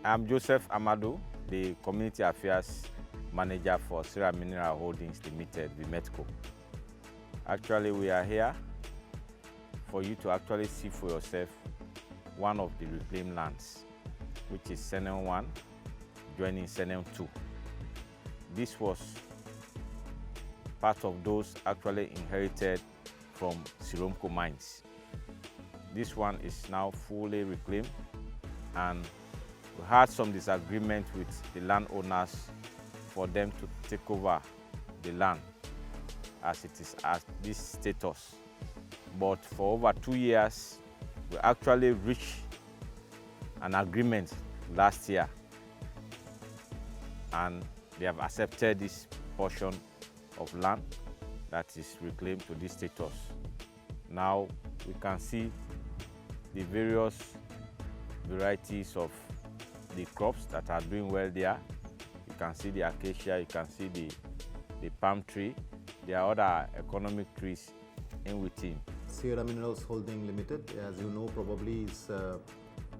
I'm Joseph Amadu, the Community Affairs Manager for Sierra Mineral Holdings Limited, Vimetco. Actually, we are here for you to actually see for yourself one of the reclaimed lands, which is Senem 1, joining Senem 2. This was part of those actually inherited from Siromco mines. This one is now fully reclaimed, and we had some disagreement with the landowners for them to take over the land as it is at this status. But for over 2 years, we actually reached an agreement last year, and they have accepted this portion of land that is reclaimed to this status. Now we can see the various varieties of the crops that are doing well there. You can see the acacia, you can see the palm tree. There are other economic trees in within. Sierra Minerals Holding Limited, as you know, probably is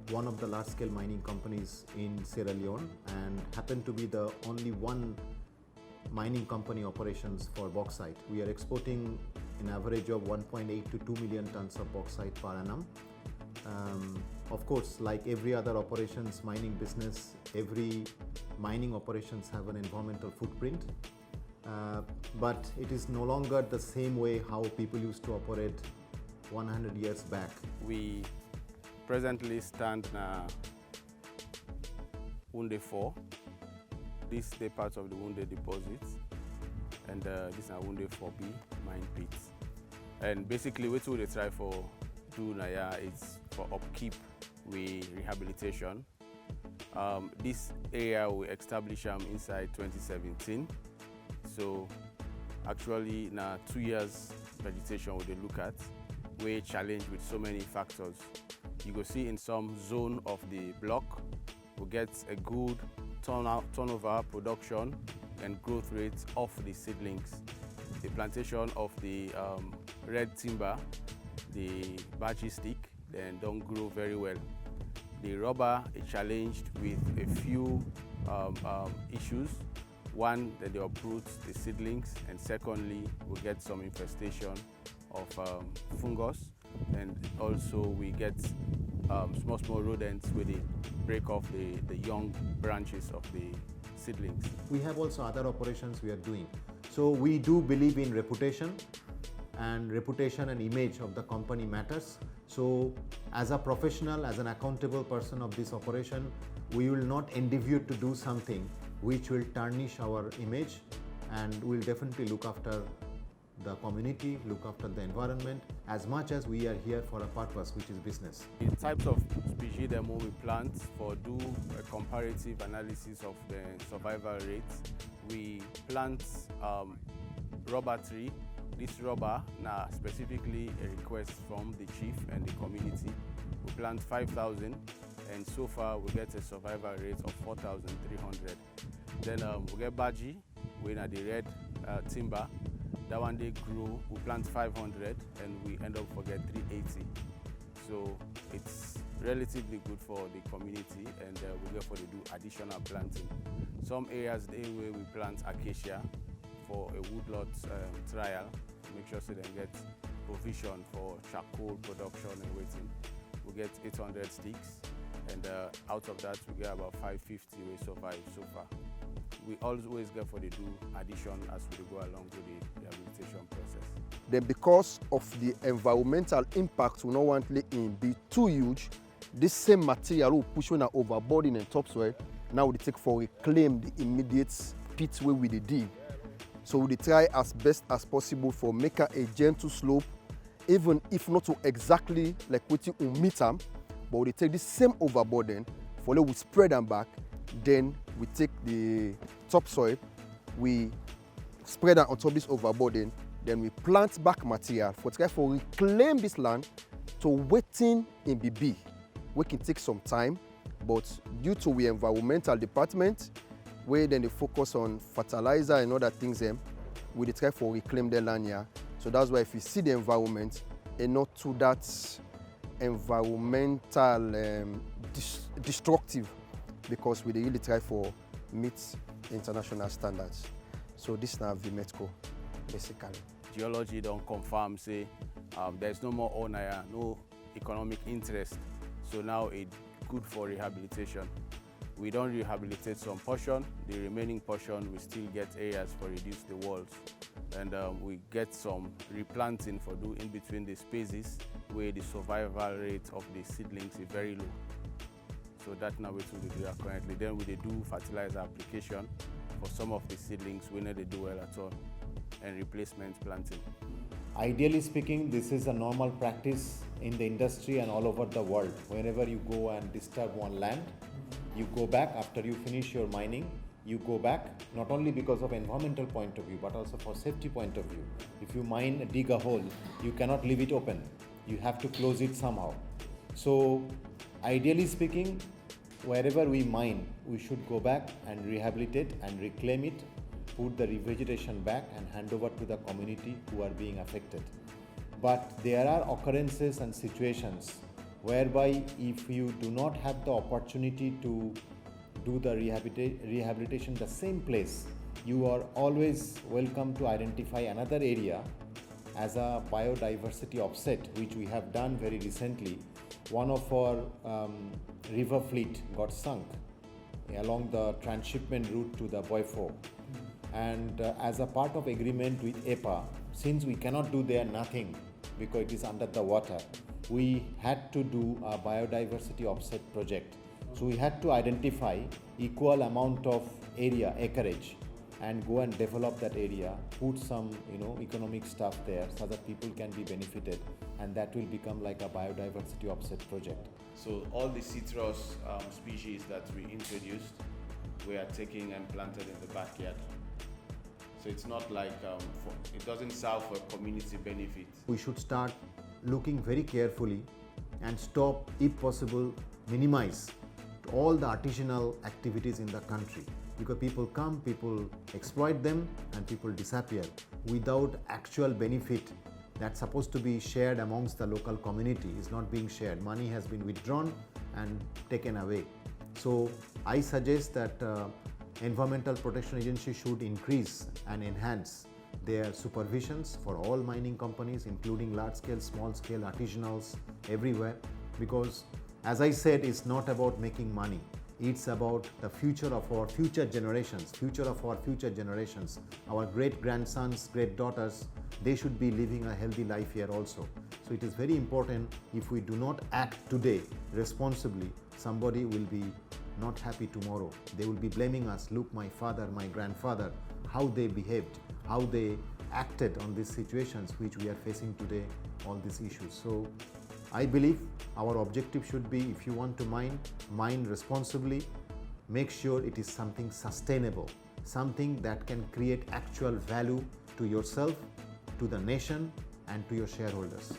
one of the large-scale mining companies in Sierra Leone, and happen to be the only one mining company operations for bauxite. We are exporting an average of 1.8 to 2 million tons of bauxite per annum. Of course, like every other operations mining business, every mining operations have an environmental footprint, but it is no longer the same way how people used to operate 100 years back. We presently stand in Wunde 4. This is the part of the Wunde deposit, and this is Wunde 4B mine pit. And basically what we try for do now is for upkeep with rehabilitation. This area we established inside 2017. So actually now 2 years vegetation we look at. We challenge with so many factors. You go see in some zone of the block, we get a good turnover, production and growth rates of the seedlings. The plantation of the red timber, the bachi stick, then don't grow very well. The rubber is challenged with a few issues. One, that they uproot the seedlings, and secondly, we get some infestation of fungus, and also we get small rodents where they break off the young branches of the seedlings. We have also other operations we are doing. So we do believe in reputation, and reputation and image of the company matters. So as a professional, as an accountable person of this operation, we will not endeavor to do something which will tarnish our image, and we'll definitely look after the community, look after the environment, as much as we are here for a purpose, which is business. The types of species that we plant for do a comparative analysis of the survival rates. We plant rubber tree. This rubber, now specifically a request from the chief and the community. We plant 5,000, and so far we get a survival rate of 4,300. Then we get baji, we at the red timber. That one they grow, we plant 500 and we end up for get 380. So it's relatively good for the community, and we get for to do additional planting. Some areas they where we plant acacia for a woodlot trial, make sure so they get provision for charcoal production and waiting. We get 800 sticks, and out of that we get about 550 we survive so far. We always get for the do addition as we go along with the rehabilitation process. Then because of the environmental impact we don't want let it be too huge, this same material we push on overboarding and topsoil, now we take for reclaim the immediate pit where we dig. So we try as best as possible for make a gentle slope, even if not to exactly like what you meet them, but we take this same overburden, follow we spread them back, then we take the topsoil, we spread that on top of this overburden, then we plant back material for try for reclaim this land to waiting in BB. We can take some time, but due to the environmental department, where then they focus on fertilizer and other things, we try for reclaim the land here. So that's why if you see the environment and not to that environmental destructive, because we dey really try for meet international standards. So this na Vimetco, basically. Geology don't confirm say there's no more owner here, no economic interest. So now it's good for rehabilitation. We don't rehabilitate some portion, the remaining portion we still get areas for reduce the walls. And we get some replanting for do in between the spaces where the survival rate of the seedlings is very low. So that now what we do currently. Then we do fertilizer application for some of the seedlings when they do well at all, and replacement planting. Ideally speaking, this is a normal practice in the industry and all over the world. Whenever you go and disturb one land, you go back after you finish your mining, you go back, not only because of environmental point of view, but also for safety point of view. If you dig a hole, you cannot leave it open. You have to close it somehow. So ideally speaking, wherever we mine, we should go back and rehabilitate and reclaim it, put the revegetation back and hand over to the community who are being affected. But there are occurrences and situations whereby if you do not have the opportunity to do the rehabilitation the same place, you are always welcome to identify another area as a biodiversity offset, which we have done very recently. One of our river fleet got sunk along the transshipment route to the Boifo. And as a part of agreement with EPA, since we cannot do there nothing because it is under the water, we had to do a biodiversity offset project. So we had to identify equal amount of area, acreage, and go and develop that area, put some economic stuff there so that people can be benefited, and that will become like a biodiversity offset project. So all the citrus species that we introduced, we are taking and planted in the backyard. So it's not like, it doesn't serve for community benefit. We should start looking very carefully and stop, if possible, minimize all the artisanal activities in the country. Because people come, people exploit them, and people disappear without actual benefit that's supposed to be shared amongst the local community is not being shared. Money has been withdrawn and taken away. So I suggest that Environmental Protection Agency should increase and enhance their supervisions for all mining companies, including large scale, small scale, artisanals, everywhere. Because as I said, it's not about making money. It's about the future of our future generations, our great grandsons, great daughters. They should be living a healthy life here also. So it is very important. If we do not act today responsibly, somebody will be not happy tomorrow. They will be blaming us. Look, my father, my grandfather, how they behaved, how they acted on these situations which we are facing today, all these issues. So I believe our objective should be, if you want to mine responsibly, make sure it is something sustainable, something that can create actual value to yourself, to the nation, and to your shareholders.